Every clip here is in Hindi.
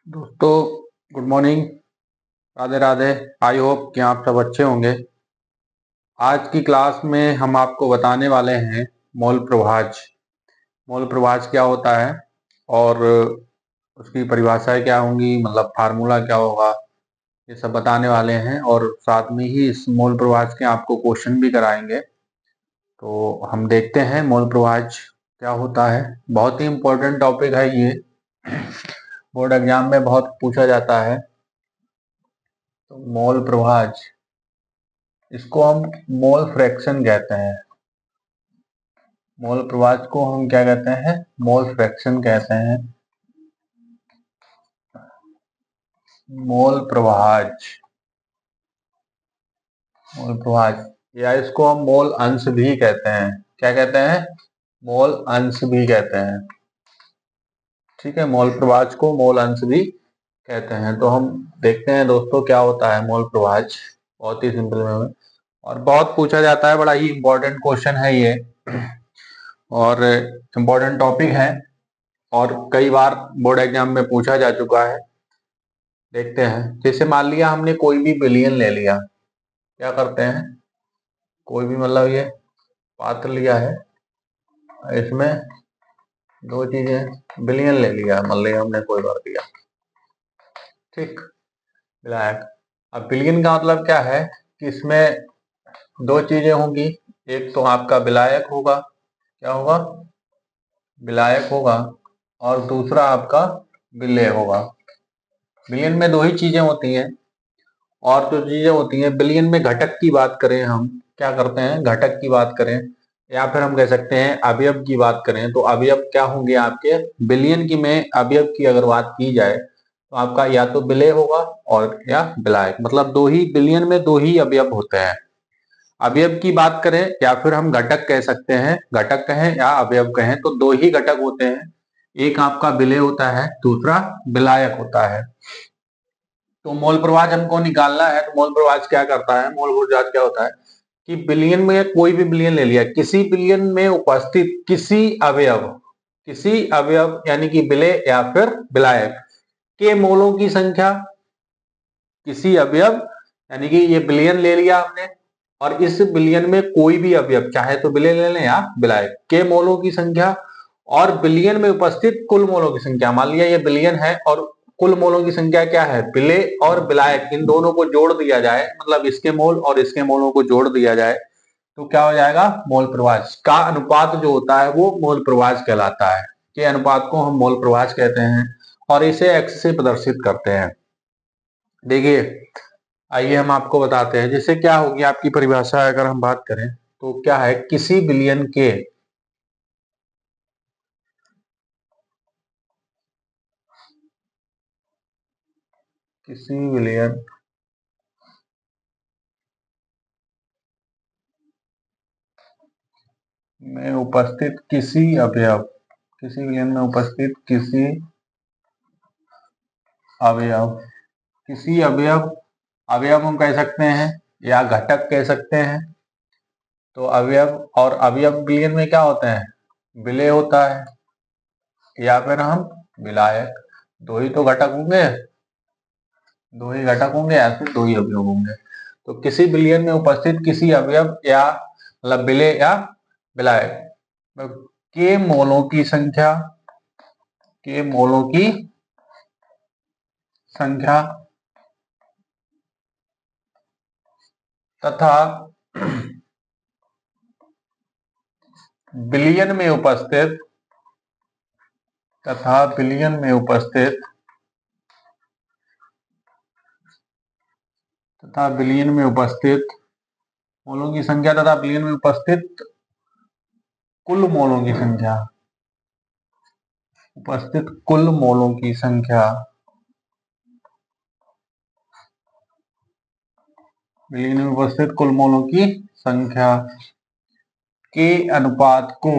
दोस्तों, good morning. Radhe Radhe. I hope कि आप सब अच्छे होंगे। आज की क्लास में हम आपको बताने वाले हैं मौल प्रभाज। मौल प्रभाज क्या होता है और उसकी परिभाषाएं क्या होंगी, मतलब फार्मूला क्या होगा, ये सब बताने वाले हैं। और साथ में ही इस मौल प्रभाज के आपको क्वेश्चन भी कराएंगे। तो हम देखते हैं मौल प्रभाज क्या होता है। बहुत ही इम्पोर्टेंट टॉपिक है ये, बोर्ड एग्जाम में बहुत पूछा जाता है। तो मोल प्रभाज, इसको हम मोल फ्रैक्शन कहते हैं। मोल प्रभाज को हम क्या कहते हैं? मोल फ्रैक्शन कहते हैं। मोल प्रभाज, मोल प्रभाज, या इसको हम मोल अंश भी कहते हैं। क्या कहते हैं? मोल अंश भी कहते हैं। ठीक है, मोल प्रभाज को मोल अंश भी कहते हैं। तो हम देखते हैं दोस्तों क्या होता है मोल प्रभाज, बहुत ही सिंपल में। और बहुत पूछा जाता है, बड़ा ही इंपॉर्टेंट क्वेश्चन है ये और इम्पोर्टेंट टॉपिक है और कई बार बोर्ड एग्जाम में पूछा जा चुका है। देखते हैं, जैसे मान लिया हमने कोई भी बिलियन ले लिया। क्या करते हैं? कोई भी, मतलब ये पात्र लिया है, इसमें दो चीजें, बिलियन ले लिया, मान लिया हमने कोई बार दिया, ठीक, विलायक। अब बिलियन का मतलब क्या है कि इसमें दो चीजें होंगी। एक तो आपका विलायक होगा, क्या होगा? विलायक होगा, और दूसरा आपका विलेय होगा। बिलियन में दो ही चीजें होती हैं। और जो चीजें होती हैं बिलियन में, घटक की बात करें, हम क्या करते हैं? घटक की बात करें, या फिर हम कह सकते हैं अवयव की बात करें, तो अवयव क्या होंगे आपके बिलियन की में? अवयव की अगर बात की जाए तो आपका या तो विलेय होगा और या विलायक, मतलब दो ही, बिलियन में दो ही अवयव होते हैं। अवयव की बात करें या फिर हम घटक कह सकते हैं, घटक कहें या अवयव कहें, तो दो ही घटक होते हैं। एक आपका विलेय होता है, दूसरा विलायक होता है। तो मोल प्रभाज हमको निकालना है। तो मोल प्रभाज क्या करता है? मोल प्रभाज क्या होता है कि बिलियन में, कोई भी बिलियन ले लिया, किसी बिलियन में उपस्थित किसी अवयव यानी कि विलेय या फिर विलायक के मोलों की संख्या, किसी अवयव यानी कि ये बिलियन ले लिया हमने, और इस बिलियन में कोई भी अवयव, चाहे तो विलेय ले लें या विलायक, के मोलों की संख्या, और बिलियन में उपस्थित कुल मोलों की संख्या। मान लिया ये बिलियन है और कुल मोलों की संख्या क्या है? विलेय और विलायक, इन दोनों को जोड़ दिया जाए, मतलब इसके मोल और इसके मोलों को जोड़ दिया जाए, तो क्या हो जाएगा? मोल प्रभाज का अनुपात जो होता है वो मोल प्रभाज कहलाता है। के अनुपात को हम मोल प्रभाज कहते हैं और इसे एक्स से प्रदर्शित करते हैं। देखिए, आइए हम आपको बताते हैं। जैसे क्या होगी आपकी परिभाषा, अगर हम बात करें तो क्या है? किसी बिलियन के, किसी बिलियन में उपस्थित किसी अवयव, किसी बिलियन में उपस्थित किसी अवयव, किसी अवयव, अवयव हम कह सकते हैं या घटक कह सकते हैं। तो अवयव, और अवयव बिलियन में क्या होते हैं? विलेय होता है या फिर हम विलायक। दो ही तो घटक होंगे, दो ही घटक होंगे या फिर दो ही अवयव होंगे। तो किसी बिलियन में उपस्थित किसी अवयव या मतलब विलेय या विलायक के मोलों की संख्या, के मोलों की संख्या तथा बिलियन में उपस्थित, तथा बिलियन में उपस्थित, तथा बिलियन में उपस्थित मोलों की संख्या, तथा बिलियन में उपस्थित कुल मोलों की संख्या, उपस्थित कुल मोलों की संख्या, बिलियन में उपस्थित कुल मोलों की संख्या के अनुपात को,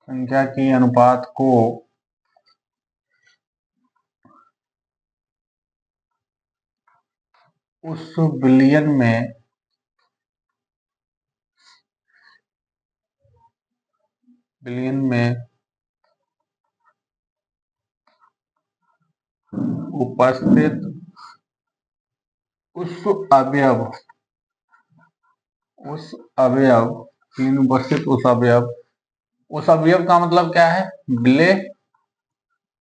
संख्या के अनुपात को उस बिलियन में, बिलियन में उपस्थित उस अवयव तीन उपस्थित उस अवयव का मतलब क्या है? विलेय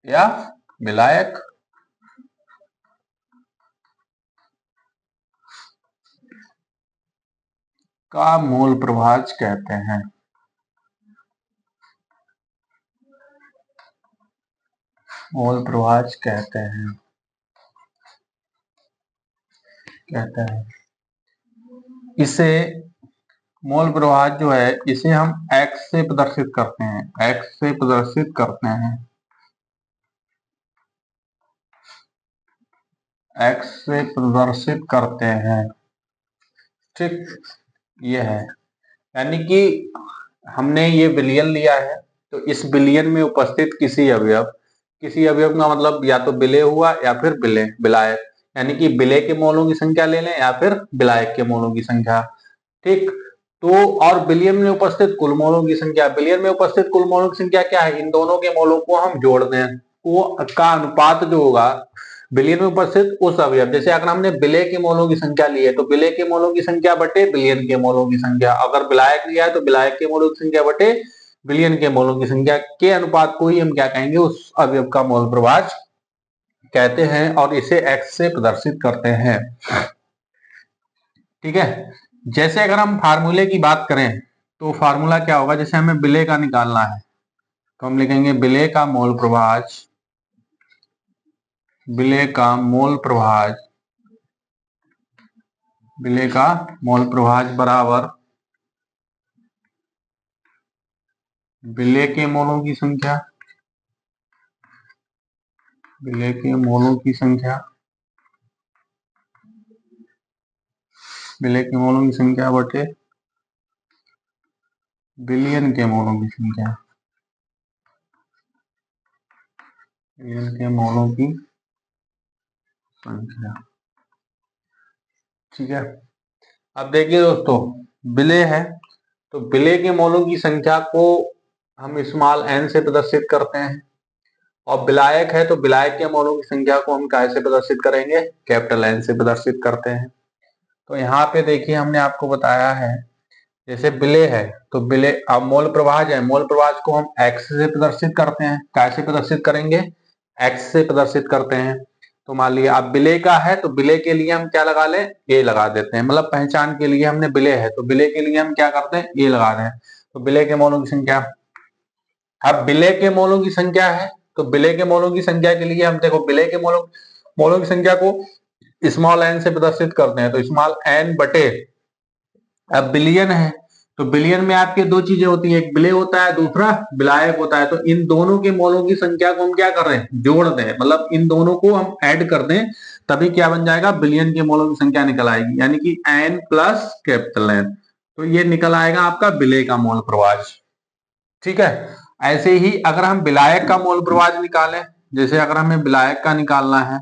या विलायक। का मूल प्रभाज कहते हैं। मूल प्रभाज कहते हैं इसे मूल प्रभाज जो है इसे हम x से प्रदर्शित करते हैं। x से प्रदर्शित करते हैं। x से प्रदर्शित करते हैं। ठीक, ये है। यानी कि हमने ये विलयन लिया है, तो इस विलयन में उपस्थित किसी अवयव का मतलब या तो विलेय हुआ या फिर विलायक, यानी कि विलेय के मोलों की संख्या ले लें या फिर विलायक के मोलों की संख्या। ठीक, तो और विलयन में उपस्थित कुल मोलों की संख्या। विलयन में उपस्थित कुल मोलों की संख्या क्या है? इन दोनों के मोलों को हम जोड़ दें, वो का अनुपात जो होगा विलयन में उपस्थित उस अवयव, जैसे अगर हमने विलेय के मोलों की संख्या ली है तो विलेय के मोलों की संख्या बटे विलयन के मोलों की संख्या, अगर विलायक लिया है तो विलायक के मोलों की संख्या बटे विलयन के मोलों की संख्या के अनुपात को ही हम क्या कहेंगे? उस अवयव का मोल प्रभाज कहते हैं, और इसे x से प्रदर्शित करते हैं। ठीक है, जैसे अगर हम फार्मूले की बात करें तो फार्मूला क्या होगा? जैसे हमें विलेय का निकालना है तो हम लिखेंगे विलेय का मोल प्रभाज बराबर विलेय के मोलों की संख्या बटे विलयन के मोलों की संख्या। ठीक है, अब देखिए दोस्तों, विलेय है तो विलेय के मोलों की संख्या को हम स्मॉल n से प्रदर्शित करते हैं, और विलायक है तो विलायक के मोलों की संख्या को हम कैसे प्रदर्शित करेंगे? कैपिटल N से प्रदर्शित करते हैं। तो यहाँ पे देखिए हमने आपको बताया है, जैसे विलेय है तो विलेय, अब मोल प्रभाज है, मोल प्रभाज को हम x से प्रदर्शित करते हैं। कैसे प्रदर्शित करेंगे? x से प्रदर्शित करते हैं। तो मान लिया अब विलेय का है तो विलेय के लिए हम क्या लगा लें? a लगा देते हैं, मतलब पहचान के लिए हमने विलेय है तो विलेय के लिए हम क्या करते हैं? a लगा दें। तो विलेय के मोलों की संख्या, अब विलेय के मोलों की संख्या है तो विलेय के मोलों की संख्या के लिए हम देखो विलेय के मोलों की संख्या को स्मॉल n से प्रदर्शित करते हैं, तो स्मॉल n बटे, अब विलयन है तो विलयन में आपके दो चीजें होती है, एक विलेय होता है, दूसरा विलायक होता है। तो इन दोनों के मोलों की संख्या को हम क्या कर रहे हैं? जोड़ दें, मतलब इन दोनों को हम ऐड कर दें, तभी क्या बन जाएगा? विलयन के मोलों की संख्या निकल आएगी, यानी कि n प्लस कैपिटल N। तो ये निकल आएगा आपका विलेय का मोल प्रभाज। ठीक है, ऐसे ही अगर हम विलायक का मोल प्रभाज निकालें, जैसे अगर हमें विलायक का निकालना है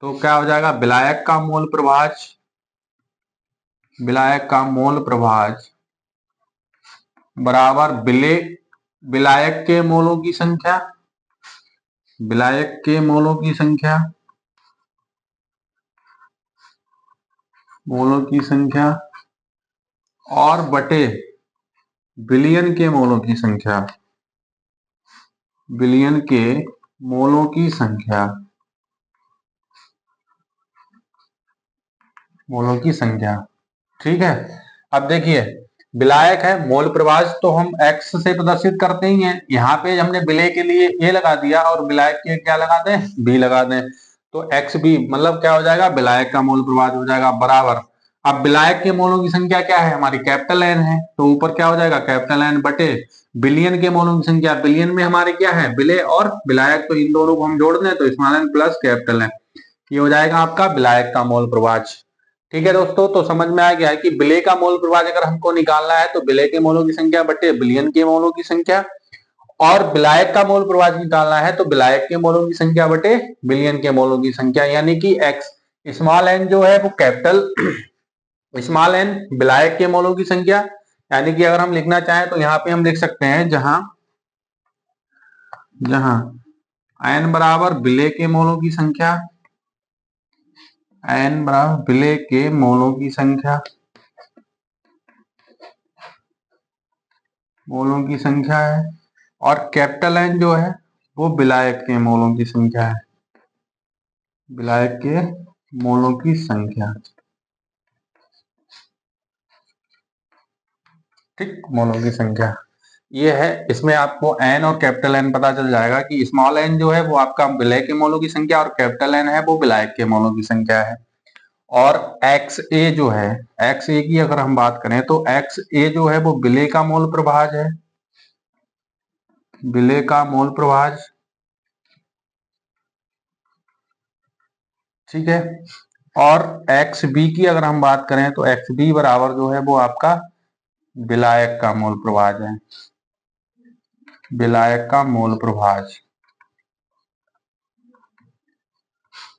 तो क्या हो जाएगा? विलायक का मोल प्रभाज बराबर विलायक के मोलों की संख्या और बटे विलयन के मोलों की संख्या। ठीक है, अब देखिए विलायक है, मोल प्रभाज तो हम x से प्रदर्शित करते ही हैं, यहाँ पे हमने विलेय के लिए a लगा दिया और विलायक के क्या लगा दें? b लगा दें, तो xb मतलब क्या हो जाएगा? विलायक का मोल प्रभाज हो जाएगा बराबर, अब विलायक के मोलों की संख्या क्या है? हमारी कैपिटल N है, तो ऊपर क्या हो जाएगा? कैपिटल N बटे विलयन के मोलों की संख्या। विलयन में हमारे क्या है? विलेय और विलायक, तो इन दोनों को हम जोड़ दें तो small n plus capital N, ये हो जाएगा आपका विलायक का मोल प्रभाज। ठीक है दोस्तों, तो समझ में आ गया है कि विलेय का मोल प्रभाज अगर हमको निकालना है तो विलेय के मोलों की संख्या बटे विलयन के मोलों की संख्या, और विलायक का मोल प्रभाज निकालना है तो विलायक के मोलों की संख्या बटे विलयन के मोलों की संख्या, यानी कि x स्मॉल n जो है वो कैपिटल स्मॉल n विलायक के मोलों की संख्या, यानी कि अगर हम लिखना चाहें तो यहाँ पे हम लिख सकते हैं, जहां n बराबर विलेय के मोलों की संख्या, n बराबर विलेय के मोलों की संख्या, मोलों की संख्या है, और कैपिटल N जो है वो विलायक के मोलों की संख्या है, विलायक के मोलों की संख्या। ठीक, मोलों की संख्या ये है। इसमें आपको n और कैपिटल N पता चल जाएगा कि स्मॉल n जो है वो आपका विलेय के मोलों की संख्या और कैपिटल N है वो विलायक के मोलों की संख्या है। और XA जो है, XA की अगर हम बात करें तो XA जो है वो विलेय का मोल प्रभाज है, विलेय का मोल प्रभाज। ठीक है। और XB की अगर हम बात करें तो XB बराबर जो है वो आपका विलायक का मोल प्रभाज है, विलायक का मोल प्रभाज।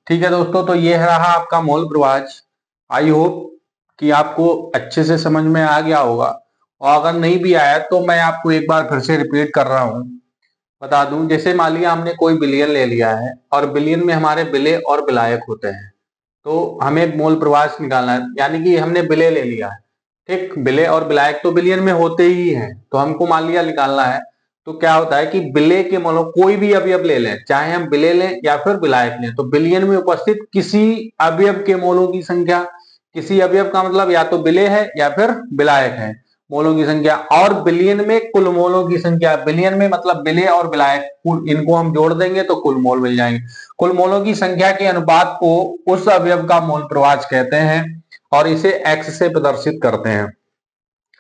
ठीक है दोस्तों, तो ये रहा आपका मोल प्रभाज। आई होप कि आपको अच्छे से समझ में आ गया होगा, और अगर नहीं भी आया तो मैं आपको एक बार फिर से रिपीट कर रहा हूं, बता दूं। जैसे मान लिया हमने कोई बिलियन ले लिया है और बिलियन में हमारे विलेय और विलायक होते हैं, तो हमें मोल प्रभाज निकालना है। यानी कि हमने विलेय ले लिया है, ठीक, विलेय और विलायक तो बिलियन में होते ही हैं, तो हमको मान लिया निकालना है। तो क्या होता है कि विलेय के मोलों, कोई भी अवयव ले लें, चाहे हम विलेय लें या फिर विलायक लें, तो बिलियन में उपस्थित किसी अवयव के मोलों की संख्या, किसी अवयव का मतलब या तो विलेय है या फिर विलायक है, मोलों की संख्या, और बिलियन में कुल मोलों की संख्या। बिलियन में मतलब विलेय और विलायक कुल, इनको हम जोड़ देंगे तो कुल मोल मिल जाएंगे। कुल मोलों की संख्या के अनुपात को उस अवयव का मोल प्रभाज कहते हैं और इसे x से प्रदर्शित करते हैं।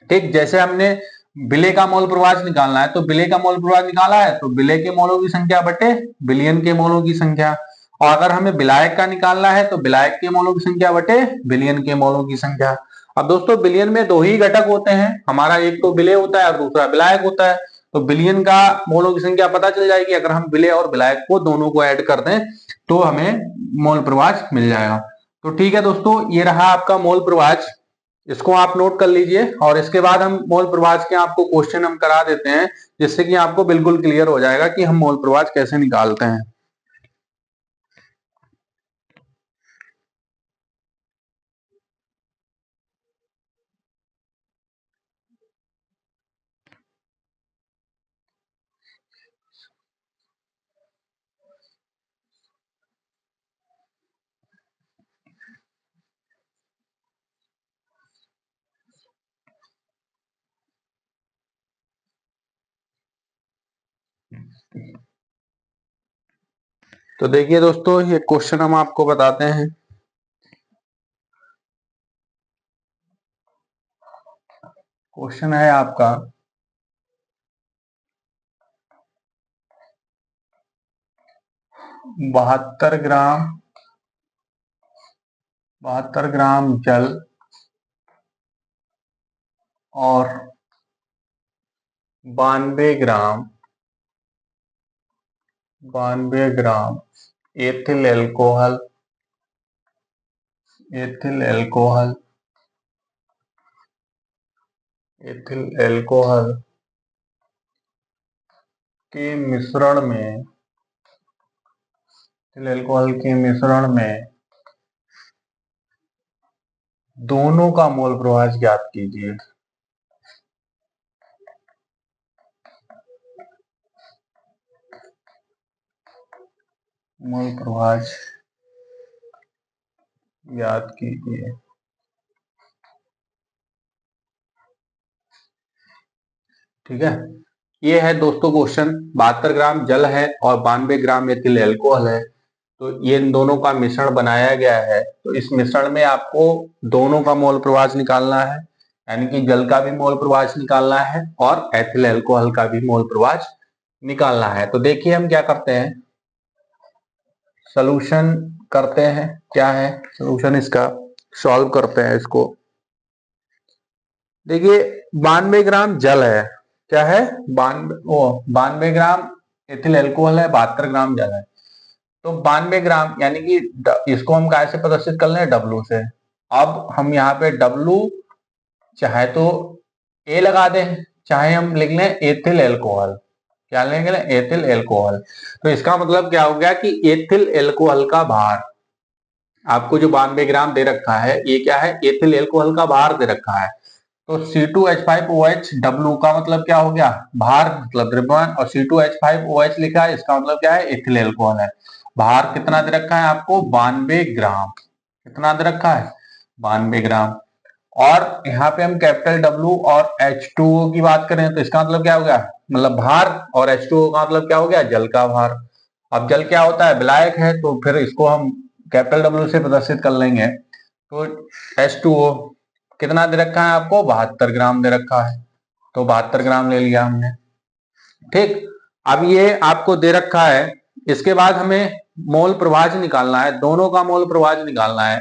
ठीक, जैसे हमने विलेय का मोल प्रभाज निकालना है, तो विलेय का मोल प्रभाज निकाला है तो विलेय के मोलों की संख्या बटे बिलियन के मोलों की संख्या, और अगर हमें विलायक का निकालना है तो विलायक के मोलों की संख्या बटे बिलियन के मोलों की संख्या। अब दोस्तों बिलियन में दो ही घटक होते हैं हमारा, एक तो विलेय होता है और दूसरा विलायक होता है। तो बिलियन का मोलों की संख्या पता चल जाएगी अगर हम विलेय और विलायक को दोनों को ऐड कर दें तो हमें मोल प्रभाज मिल जाएगा। तो ठीक है दोस्तों, ये रहा आपका मोल प्रभाज, इसको आप नोट कर लीजिए, और इसके बाद हम मोल प्रभाज के आपको क्वेश्चन हम करा देते हैं, जिससे कि आपको बिल्कुल क्लियर हो जाएगा कि हम मोल प्रभाज कैसे निकालते हैं। तो देखिए दोस्तों, ये क्वेश्चन हम आपको बताते हैं। क्वेश्चन है आपका 72 ग्राम 72 ग्राम जल और 92 gram ethyl alcohol ethyl alcohol ethyl alcohol के मिश्रण में एथिल एल्कोहल के मिश्रण में दोनों का मोल प्रभाज ज्ञात कीजिए। मोल प्रभाज ज्ञात कीजिए। ठीक है, ये है दोस्तों क्वेश्चन। 72 ग्राम जल है और 92 ग्राम एथिल एल्कोहल है, तो ये इन दोनों का मिश्रण बनाया गया है। तो इस मिश्रण में आपको दोनों का मोल प्रभाज निकालना है, यानी कि जल का भी मोल प्रभाज निकालना है और एथिल एल्कोहल का भी मोल प्रभाज निकालना है। तो देखिए हम क्या करते हैं, सॉल्यूशन करते हैं। क्या है सॉल्यूशन, इसका सॉल्व करते हैं इसको। देखिए 92 ग्राम जल है, क्या है, 92 ग्राम एथिल एल्कोहल है, 72 ग्राम जल है। तो 92 ग्राम यानी कि इसको हम कैसे प्रदर्शित कर लें, W से। अब हम यहाँ पे W चाहे तो A लगा दें, चाहे हम लिख लें एथिल एल्कोहल। क्या लेंगे? Ethyl alcohol. तो इसका मतलब क्या हो गया कि एथिल एल्कोहल का भार, आपको जो 92 ग्राम दे रखा है, ये क्या है? एथिल एल्कोहल का भार दे रखा है। तो C2H5OH W का मतलब क्या हो गया? भार मतलब द्रव्यमान, और C2H5OH लिखा है, इसका मतलब क्या है? एथिल एल्कोहल है। भार कितना दे रखा है आपको? 92 ग्राम। कितना दे रखा है? 92 ग्राम। और यहाँ पे हम कैपिटल W और H2O की बात करें तो इसका मतलब क्या हो गया? मतलब भार, और H2O का मतलब क्या हो गया? जल का भार। अब जल क्या होता है? विलायक है, तो फिर इसको हम कैपिटल W से प्रदर्शित कर लेंगे। तो H2O कितना दे रखा है आपको? 72 ग्राम दे रखा है, तो 72 ग्राम ले लिया हमने। ठीक, अब ये आपको दे रखा है। इसके बाद हमें मोल प्रभाज निकालना है, दोनों का मोल प्रभाज निकालना है।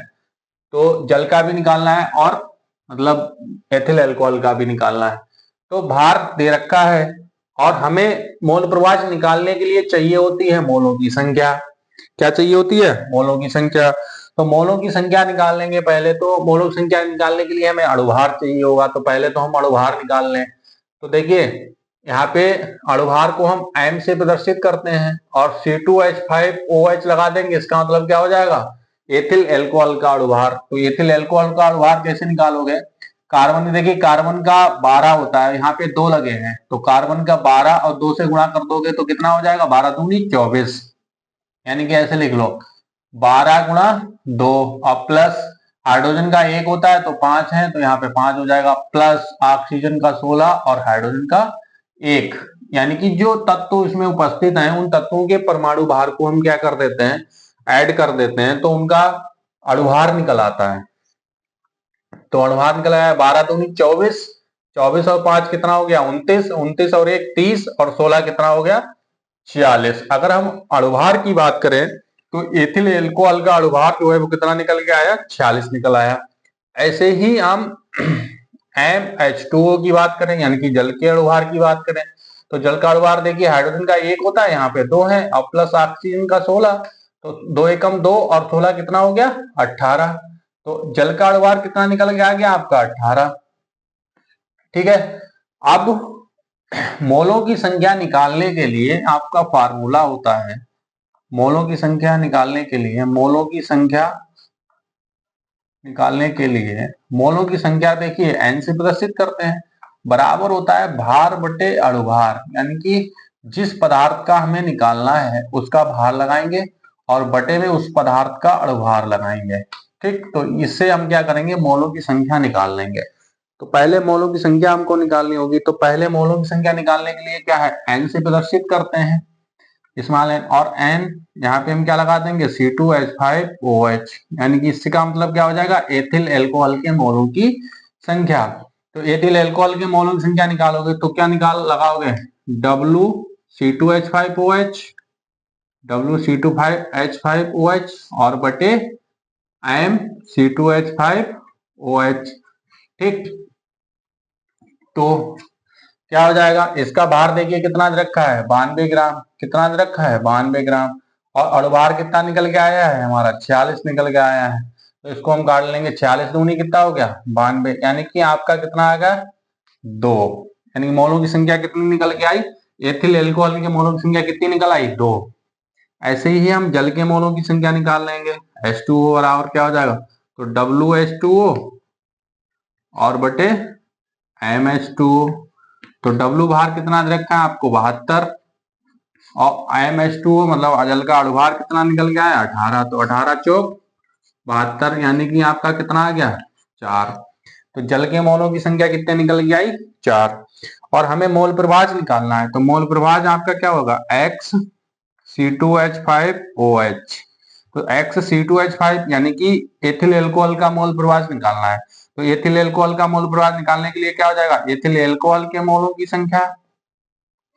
तो जल का भी निकालना है और मतलब एथिल अल्कोहल का भी निकालना है। तो भार दे रखा है और हमें मोल प्रभाज निकालने के लिए चाहिए होती है मोलों की संख्या। क्या चाहिए होती है? मोलों की संख्या। तो मोलों की संख्या निकाल लेंगे पहले। तो मोलों की संख्या निकालने के लिए हमें अणुभार चाहिए होगा, तो पहले तो हम अणुभार निकाल लें। तो देखिए यहाँ पे अणुभार को हम m से प्रदर्शित करते हैं और C2H5OH लगा देंगे। इसका मतलब क्या हो जाएगा? एथिल एल्कोहल का अणुभार। तो एथिल एल्कोहल का अणुभार कैसे निकालोगे? कार्बन, देखिए कार्बन का 12 होता है, यहाँ पे 2 लगे हैं, तो कार्बन का 12 और 2 से गुणा कर दोगे तो कितना हो जाएगा? 12 दूनी 24। यानी कि ऐसे लिख लो 12 गुणा 2 और प्लस हाइड्रोजन का 1 होता है तो 5 है, तो यहाँ पे 5 हो जाएगा, प्लस ऑक्सीजन का 16 और हाइड्रोजन का 1। यानी कि जो तत्व इसमें उपस्थित हैं उन तत्वों के परमाणु भार को हम क्या कर देते हैं? ऐड कर देते हैं, तो उनका अणुभार निकल आता है। तो अणुभार निकल आया 12 दूनी 24, 24 और 5 कितना हो गया? 29, 29 और 1 30 और 16 कितना हो गया? 46। अगर हम अणुभार की बात करें तो एथिल एल्कोहल का अणुभार जो है वो कितना निकल के आया? 46 निकल आया। ऐसे ही हम MH2O की बात करें, यानी कि जल के अणुभार की बात करें, तो जल का अणुभार देखिए हाइड्रोजन का 1 होता है, यहाँ पे 2 है और प्लस ऑक्सीजन का 16, तो 2 एकम 2 और 16 कितना हो गया? 18। तो जल का अणुभार कितना निकल के आ गया आपका? 18। ठीक है। अब मोलों की संख्या निकालने के लिए आपका फार्मूला होता है, मोलों की संख्या निकालने के लिए, मोलों की संख्या निकालने के लिए मोलों की संख्या देखिए n से प्रदर्शित करते हैं, बराबर होता है भार बटे अणुभार। यानी कि जिस पदार्थ का हमें निकालना है उसका भार लगाएंगे और बटे में उस पदार्थ का अणुभार लगाएंगे। ठीक, तो इससे हम क्या करेंगे? मोलों की संख्या निकाल लेंगे। तो पहले मोलों की संख्या हमको निकालनी होगी, तो पहले मोलों की संख्या निकालने के लिए क्या है? n से प्रदर्शित करते हैं, स्मॉल n, और n यहाँ पे हम क्या लगा देंगे? C2H5OH। यानी कि इससे का मतलब क्या हो जाएगा? एथिल एल्कोहल के मोलों की संख्या। तो एथिल एल्कोहल के मोलों की संख्या निकालोगे तो क्या निकाल लगाओगे? WC2H5OH, WC2H5OH और बटे MC2H5OH। ठीक, तो क्या हो जाएगा? इसका भार देखिए कितना दे रखा है? 92 ग्राम। कितना दे रखा है? 92 ग्राम। और अणुभार कितना निकल के आया है हमारा? 46 निकल के आया है। तो इसको हम काट लेंगे, 46 दूनी कितना हो गया? 92। यानी कि आपका कितना आ गया? 2। यानी कि मोलों की संख्या कितनी निकल के आई? एथिल एल्कोहल के मोलों की संख्या कितनी निकल आई? 2। ऐसे ही हम जल के मोलों की संख्या निकाल लेंगे। H2O बराबर क्या हो जाएगा? तो WH2O और बटे MH2O। तो W भार कितना दे रखा है आपको? 72। और MH2O मतलब जल का अणुभार कितना निकल गया है? 18। तो 18 चौक 72, यानी कि आपका कितना आ गया? 4। तो जल के मोलों की संख्या कितने निकल के आई? 4। और हमें मोल प्रभाज निकालना है, तो मोल प्रभाज आपका क्या होगा? X C2H5OH। तो X C2H5 यानी कि एथिल एल्कोहल का मोल प्रभाज निकालना है। तो एथिल एल्कोहल का मोल प्रभाज निकालने के लिए क्या हो जाएगा? एथिल एल्कोहल के मोलों की संख्या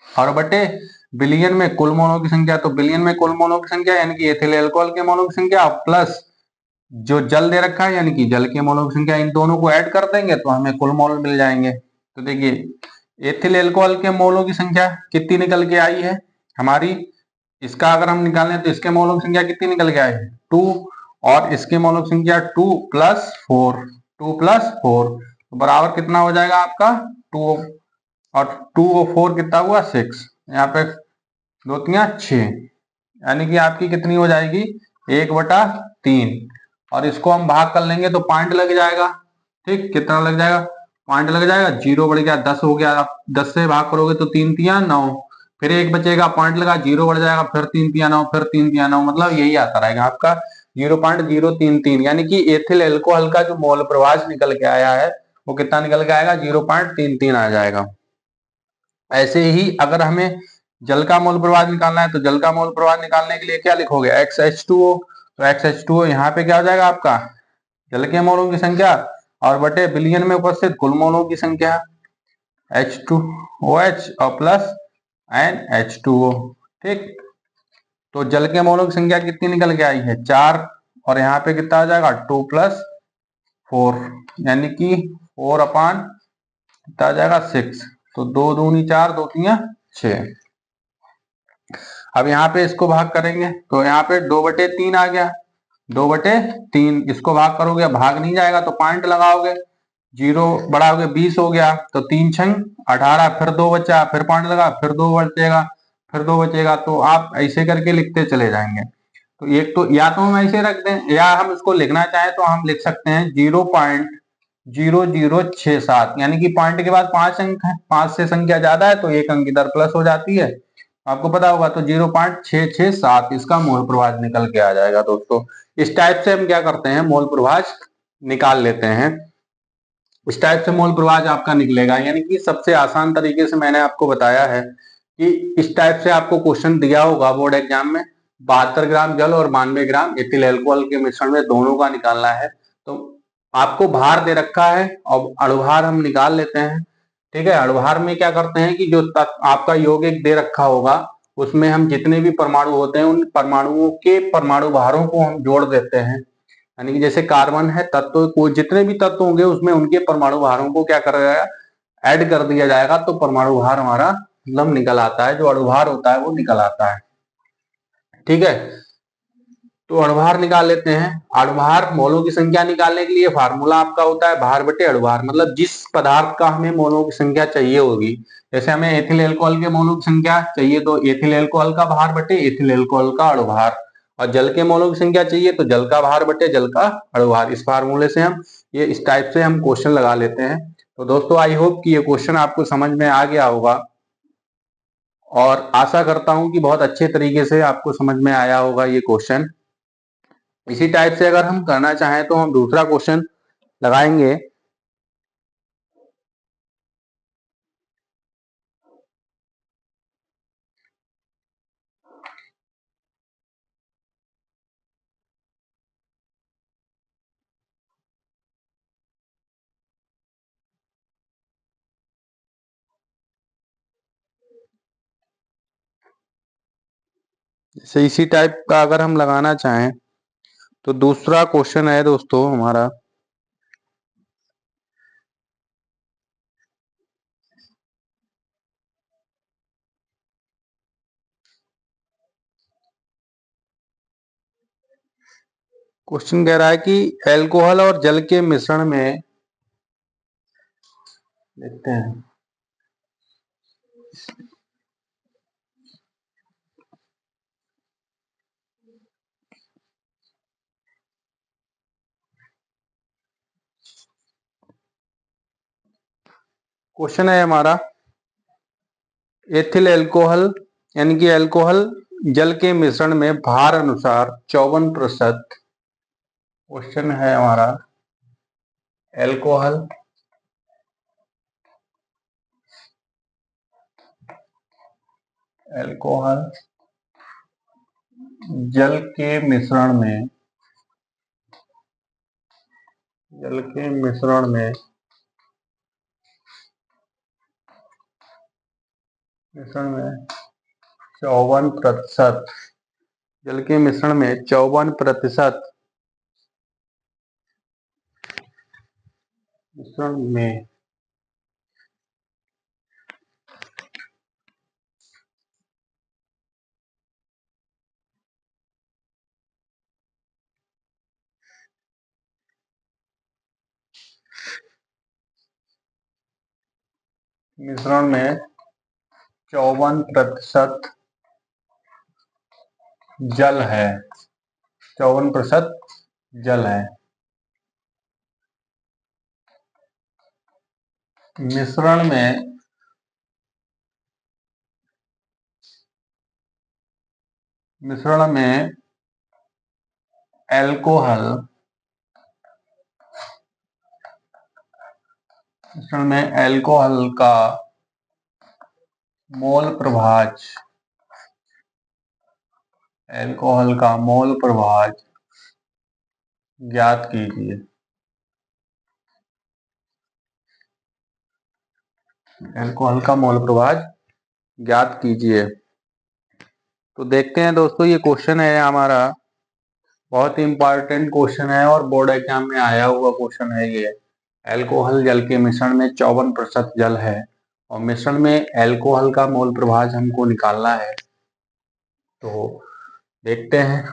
और बटे बिलियन में कुल मोलों की संख्या। तो बिलियन में कुल मोलों की संख्या यानी कि एथिल एल्कोहल के मोलों की संख्या प्लस जो जल दे रखा है यानी कि जल के मोलों की संख्या, इन दोनों को ऐड कर देंगे तो हमें कुल मोल मिल जाएंगे। तो देखिए एथिल एल्कोहल के मोलों की संख्या कितनी निकल के आई है हमारी? इसका अगर हम निकालें तो इसके मोलों की संख्या कितनी निकल के आई है? 2। और इसके मोलों की संख्या 2 + 4, 2 + 4 तो बराबर कितना हो जाएगा आपका? 2। और 2 और 4 कितना हुआ? 6। यहाँ पे 2 तिया 6, यानी कि आपकी कितनी हो जाएगी 1/3। और इसको हम भाग कर लेंगे तो पॉइंट लग जाएगा। ठीक, कितना लग जाएगा, पॉइंट लग जाएगा, 0 बढ़ गया 10 हो गया। आप 10 से भाग करोगे तो 3 तिया 9, फिर एक बचेगा, पॉइंट लगा, 0 बढ़ जाएगा, फिर 3 तिया 9, फिर 3 तिया 9, मतलब यही आता रहेगा आपका 0.033। यानी कि एथिल एल्कोहल का जो मोल प्रवाह निकल के आया है वो कितना निकल के आएगा, 0.33 आ जाएगा। ऐसे ही अगर हमें जल का मोल प्रवाह निकालना है तो जल का मोल प्रवाह निकालने के लिए क्या लिखोगे, XH2O। तो XH2O यहाँ पे क्या हो जाएगा आपका, जल के मोलों की संख्या और बटे बिलियन में उपस्थित कुल मोलों की संख्या, H2OH और प्लस NH2O। ठीक, तो जल के मोलों की संख्या कितनी निकल के आई है, 4, और यहाँ पे कितना आ जाएगा 2 + 4, यानी कि 4/, कितना आ जाएगा 6। तो 2 दूनी 4, 2 तिया 6। अब यहाँ पे इसको भाग करेंगे तो यहाँ पे 2/3 आ गया, 2/3, इसको भाग करोगे, भाग नहीं जाएगा तो पॉइंट लगाओगे, 0 बढ़ाओगे 20 हो गया, तो 3 छंग 18, फिर 2 बचा, फिर पॉइंट लगा, फिर 2 बचेगा, फिर 2 बचेगा। तो आप ऐसे करके लिखते चले जाएंगे। तो एक तो या तो हम ऐसे रख दें, या हम इसको लिखना चाहें तो हम लिख सकते हैं 0.0067, यानी कि पॉइंट के बाद 5 अंक है, 5 से संख्या ज्यादा है तो 1 अंक इधर प्लस हो जाती है, आपको पता होगा। तो 0.667 इसका मोल प्रवाह निकल के आ जाएगा दोस्तों। इस टाइप से हम क्या करते हैं, मोल प्रवाह निकाल लेते हैं। इस टाइप से मोल प्रवाह आपका निकलेगा, यानी कि सबसे आसान तरीके से मैंने आपको बताया है कि इस टाइप से आपको क्वेश्चन दिया होगा बोर्ड एग्जाम में, 72 ग्राम जल और 92 ग्राम एथिल अल्कोहल के मिश्रण में दोनों का निकालना है। तो आपको भार दे रखा है और अणुभार हम निकाल लेते हैं। ठीक है, अणुभार में क्या करते हैं कि जो आपका यौगिक दे रखा होगा उसमें हम जितने भी परमाणु होते हैं उन परमाणुओं के परमाणु भारों को हम जोड़ देते हैं। यानी कि जैसे कार्बन है तत्व को, जितने भी तत्व होंगे उसमें उनके परमाणु भारों को क्या कर जाएगा, ऐड कर दिया जाएगा, तो परमाणु भार हमारा मतलब निकल आता है, जो अणुभार होता है वो निकल आता है। ठीक है, तो अणुभार निकाल लेते हैं। अणुभार मोलों की संख्या निकालने के लिए फार्मूला आपका होता है भार बटे अणुभार, मतलब जिस पदार्थ का हमें मोलों की संख्या चाहिए होगी। जैसे हमें एथिल अल्कोहल के मोलों की संख्या चाहिए तो एथिल अल्कोहल का भार बटे एथिल अल्कोहल का अणुभार, और जल के मोलों की संख्या चाहिए तो जल का भार बटे जल का अणुभार। इस फार्मूले से हम ये इस टाइप से हम क्वेश्चन लगा लेते हैं। तो दोस्तों आई होप कि ये क्वेश्चन आपको समझ में आ गया होगा, और आशा करता हूं कि बहुत अच्छे तरीके से आपको समझ में आया होगा ये क्वेश्चन। इसी टाइप से अगर हम करना चाहें तो हम दूसरा क्वेश्चन लगाएंगे। जैसे इसी टाइप का अगर हम लगाना चाहें तो दूसरा क्वेश्चन है दोस्तों हमारा, क्वेश्चन कह रहा है कि अल्कोहल और जल के मिश्रण में, देखते हैं, क्वेश्चन है हमारा एथिल अल्कोहल यानी कि अल्कोहल जल के मिश्रण में भार अनुसार 54%। क्वेश्चन है हमारा अल्कोहल अल्कोहल जल के मिश्रण में, जल के मिश्रण में 54%, जल के मिश्रण में 54% मिश्रण में मिश्रण में 54% जल है, 54% जल है। मिश्रण में एल्कोहल का मोल प्रभाज ज्ञात कीजिए। एल्कोहल का मोल प्रभाज ज्ञात कीजिए। तो देखते हैं दोस्तों, ये क्वेश्चन है हमारा, बहुत ही इंपॉर्टेंट क्वेश्चन है और बोर्ड एग्जाम में आया हुआ क्वेश्चन है ये। एल्कोहल जल के मिश्रण में 54% जल है और मिश्रण में एल्कोहल का मोल प्रभाज हमको निकालना है। तो देखते हैं,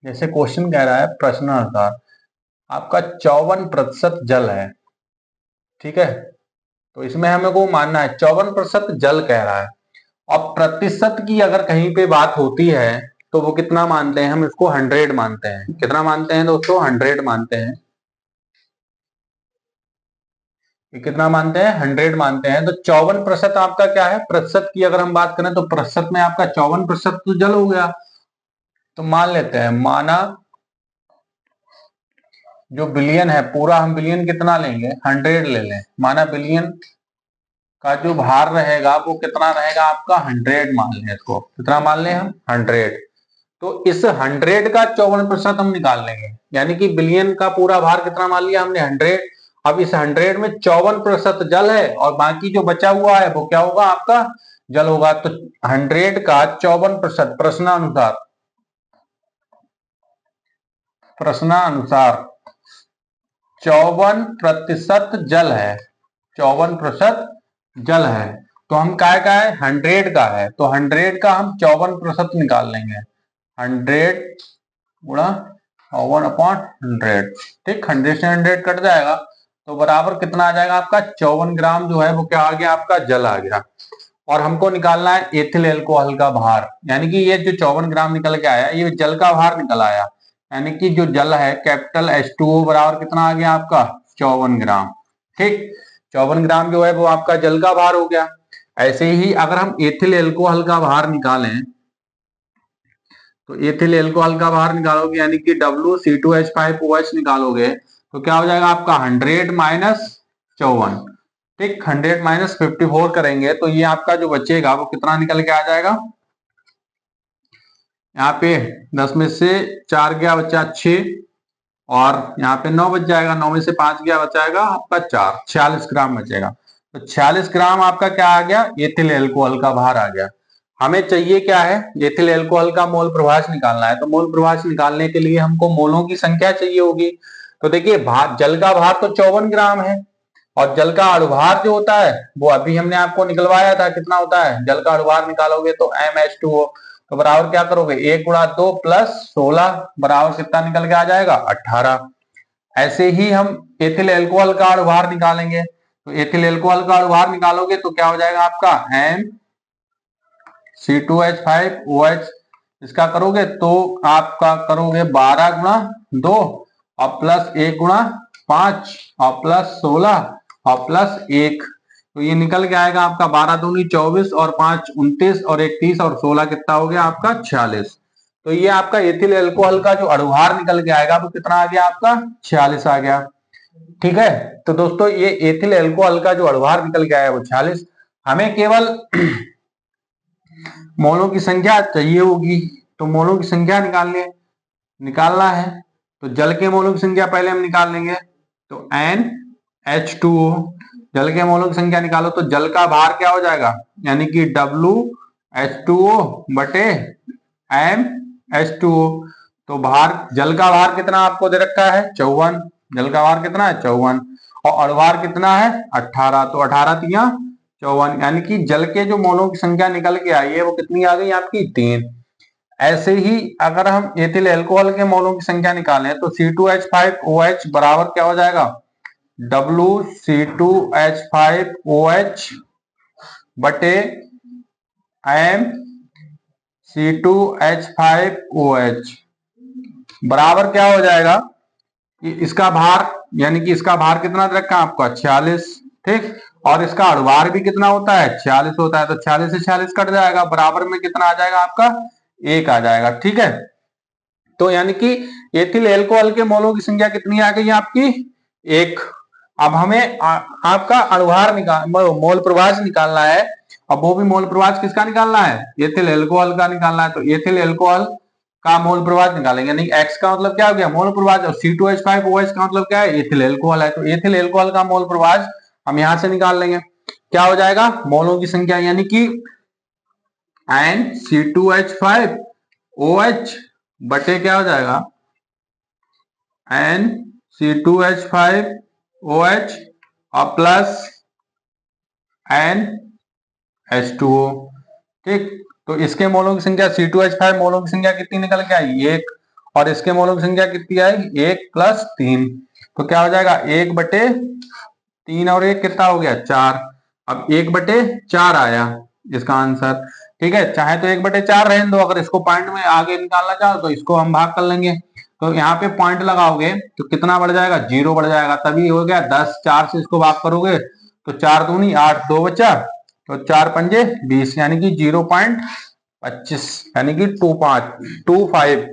जैसे क्वेश्चन कह रहा है प्रश्नानुसार आपका 54% जल है, ठीक है। तो इसमें हमें को मानना है 54% जल कह रहा है और प्रतिशत की अगर कहीं पे बात होती है तो वो कितना मानते हैं, हम इसको 100 मानते हैं। कितना मानते हैं दोस्तों, 100 मानते हैं। कितना मानते हैं, 100 मानते हैं। तो 54% आपका क्या है, प्रतिशत की अगर हम बात करें तो प्रतिशत में आपका 54% तो जल हो गया। तो मान लेते हैं, माना जो बिलियन है पूरा, हम बिलियन कितना लेंगे, 100 ले लें। माना बिलियन का जो भार रहेगा वो कितना रहेगा आपका, 100 मान लें इसको। कितना मान लें हम, 100। तो इस 100 का 54% हम निकाल लेंगे, यानी कि बिलियन का पूरा भार कितना मान लिया हमने, 100। अब इस 100 में 54% जल है और बाकी जो बचा हुआ है वो क्या होगा, आपका जल होगा। तो 100 का 54%, प्रश्नानुसार 54% जल है, 54% जल है। तो हम काय का है, 100 का है, तो 100 का हम 54% निकाल लेंगे। 100 गुणा 54/100, ठीक। 100 से 100 कट जाएगा तो बराबर कितना आ जाएगा आपका, 54 ग्राम जो है वो क्या आ गया आपका, जल आ गया। और हमको निकालना है एथिल एल्कोहल का भार, यानी कि ये जो 54 ग्राम निकल के आया ये जल का भार निकल आया, यानी कि जो जल है कैपिटल H2O बराबर कितना आ गया आपका, 54 ग्राम, ठीक। 54 ग्राम जो है वो आपका जल का भार हो गया। ऐसे ही अगर हम एथिल एल्कोहल का भार निकालें तो एथिल एल्कोहल का भार निकालोगे, यानी कि WC2H5OH निकालोगे तो क्या हो जाएगा आपका 100 माइनस 54, ठीक। 100 माइनस 54 करेंगे तो ये आपका जो बचेगा वो कितना निकल के आ जाएगा, यहाँ पे 10 में से 4 गया बचा 6 और यहाँ पे 9 बच जाएगा, 9 में से 5 गया बचाएगा आपका 4, 46 ग्राम बचेगा। तो 46 ग्राम आपका क्या आ गया, एथिल एल्कोहल का भार आ गया। हमें चाहिए क्या है, एथिल एल्कोहल का मोल प्रभाज निकालना है। तो मोल प्रभाज निकालने के लिए हमको मोलों की संख्या चाहिए होगी। तो देखिए जल का भार तो 54 ग्राम है और जल का अणुभार जो होता है वो अभी हमने आपको निकलवाया था, कितना होता है, जल का अणुभार निकालोगे तो MH2O, तो बराबर क्या करोगे, 1 गुणा 2 प्लस 16 बराबर कितना निकल के आ जाएगा, 18। ऐसे ही हम एथिल एल्कोहल का अणुभार निकालेंगे। तो एथिल एल्कोहल का अणुभार निकालोगे तो क्या हो जाएगा आपका MC2H5OH, इसका करोगे तो आपका करोगे 12 गुणा 2 और प्लस 1 गुणा 5 और प्लस 16 और प्लस 1, तो ये निकल के आएगा आपका 12 दूनी 24 और 5 29 और 1 30 और 16 कितना हो गया आपका 46। तो ये आपका एथिल एल्कोहल का जो अणुभार निकल के आएगा वो कितना आ गया आपका 46 आ गया, ठीक है। तो दोस्तों ये एथिल एल्कोहल का जो अणुभार निकल के आया वो 46। हमें केवल मोलों की संख्या चाहिए होगी, तो मोलों की संख्या निकालना है। तो जल के मोलों की संख्या पहले हम निकाल लेंगे। तो NH2O, जल के मोलों की संख्या निकालो तो जल का भार क्या हो जाएगा, यानी कि WH2O बटे MH2O। तो भार, जल का भार कितना आपको दे रखा है, 54। जल का भार कितना है, 54 और अणुभार कितना है 18। तो 18 तिया 54, यानी कि जल के जो मोलों की संख्या निकल के आई है वो कितनी आ गई आपकी 3। ऐसे ही अगर हम एथिल एल्कोहल के मोलों की संख्या निकालें तो C2H5OH बराबर क्या हो जाएगा, WC2H5OH बटे MC2H5OH बराबर क्या हो जाएगा कि इसका भार, यानी कि इसका भार कितना रखा है आपका 46, ठीक, और इसका अणुभार भी कितना होता है 46 होता है, तो 46 से 46 कट जाएगा, बराबर में कितना आ जाएगा आपका 1 आ जाएगा, ठीक है। तो यानी कि एथिल एल्कोहल के मोलों की संख्या कितनी आ गई आपकी 1। अब हमें आपका अणुभार मोल प्रभाज निकालना है। अब वो भी मोल प्रभाज किसका निकालना है, एथिल एल्कोहल का निकालना है। तो एथिल एल्कोहल का मोल प्रभाज निकालेंगे, नहीं एक्स का मतलब क्या हो गया मोल प्रभाज, और C2H5OH का मतलब क्या है एथिल एल्कोहल है। तो एथिल एल्कोहल का मोल प्रभाज हम यहां से निकाल लेंगे, क्या हो जाएगा मोलों की संख्या, यानी कि NC2H5OH बटे क्या हो जाएगा NC2H5OH और प्लस NH2O, ठीक। तो इसके मोलों की संख्या C2H5 मोलों की संख्या कितनी निकल के आई 1, और इसके मोलों की संख्या कितनी आएगी 1 + 3, तो क्या हो जाएगा 1/3 और 1 कितना हो गया 4। अब 1/4 आया इसका आंसर, ठीक है। चाहे तो 1/4 रहने दो, अगर इसको पॉइंट में आगे निकालना चाहो तो इसको हम भाग कर लेंगे। तो यहाँ पे पॉइंट लगाओगे तो कितना बढ़ जाएगा 0 बढ़ जाएगा, तभी हो गया 10। 4 से इसको भाग करोगे तो 4 दूनी 8, 2 बचा, तो 4 पंजे 20, यानी कि 0.25, यानी कि 25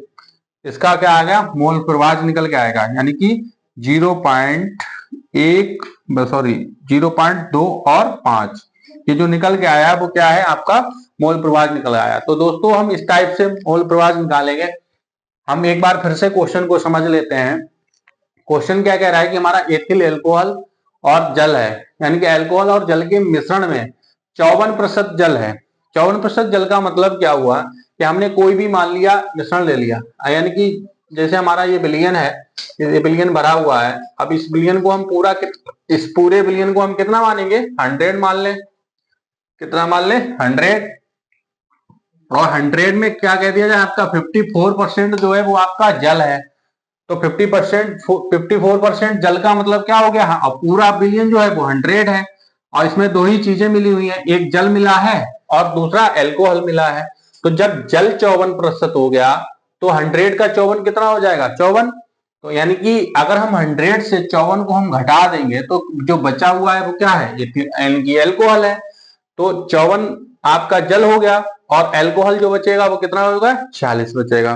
इसका क्या आ गया मोल प्रभाज निकल के आएगा, यानी कि 0.2 और 5 ये जो निकल के आया वो क्या है आपका मोल प्रभाज निकल आया। तो दोस्तों हम इस टाइप से मोल प्रभाज निकालेंगे। हम एक बार फिर से क्वेश्चन को समझ लेते हैं। क्वेश्चन क्या कह रहा है कि हमारा एथिल एल्कोहल और जल है, यानी कि अल्कोहल और जल के मिश्रण में 54% जल है। 54% जल का मतलब क्या हुआ कि हमने कोई भी मान लिया मिश्रण ले लिया, यानी कि जैसे हमारा ये बिलियन है, ये बिलियन भरा हुआ है। अब इस बिलियन को हम इस पूरे बिलियन को हम कितना मानेंगे 100 मान लें, कितना मान लें 100, और 100 में क्या कह दिया जाए आपका 54% जो है वो आपका जल है। तो 54% जल का मतलब क्या हो गया, हाँ, पूरा बिलियन जो है वो 100 है, और इसमें दो ही चीजें मिली हुई हैं, एक जल मिला है और दूसरा एल्कोहल मिला है। तो जब जल 54% हो गया तो 100 का 54 कितना हो जाएगा 54। तो यानी कि अगर हम 100 से 54 को हम घटा देंगे तो जो बचा हुआ है वो क्या है, यानी कि एल्कोहल है। तो 54 आपका जल हो गया, और एल्कोहल जो बचेगा वो कितना होगा 46 बचेगा।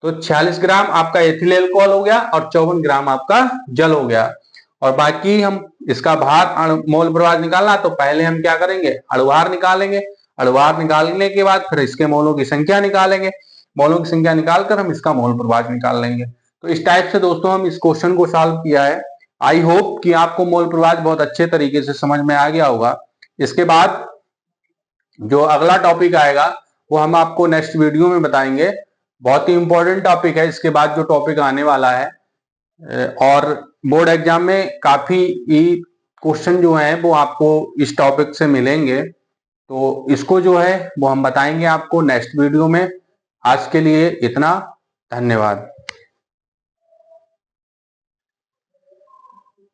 तो 46 ग्राम आपका एथिल एल्कोहल हो गया और 54 ग्राम आपका जल हो गया। और बाकी हम इसका भार मोल प्रभाज निकालना, तो पहले हम क्या करेंगे अणुभार निकालेंगे। अणुभार निकालने के बाद फिर इसके मोलों की संख्या निकालेंगे, मोलों की संख्या निकालकर हम इसका मोल प्रभाज निकाल लेंगे। तो इस टाइप से दोस्तों हम इस क्वेश्चन को सॉल्व किया है। आई होप कि आपको मोल प्रभाज बहुत अच्छे तरीके से समझ में आ गया होगा। इसके बाद जो अगला टॉपिक आएगा वो हम आपको नेक्स्ट वीडियो में बताएंगे। बहुत ही इंपॉर्टेंट टॉपिक है इसके बाद जो टॉपिक आने वाला है, और बोर्ड एग्जाम में काफी क्वेश्चन जो है वो आपको इस टॉपिक से मिलेंगे। तो इसको जो है वो हम बताएंगे आपको नेक्स्ट वीडियो में। आज के लिए इतना, धन्यवाद।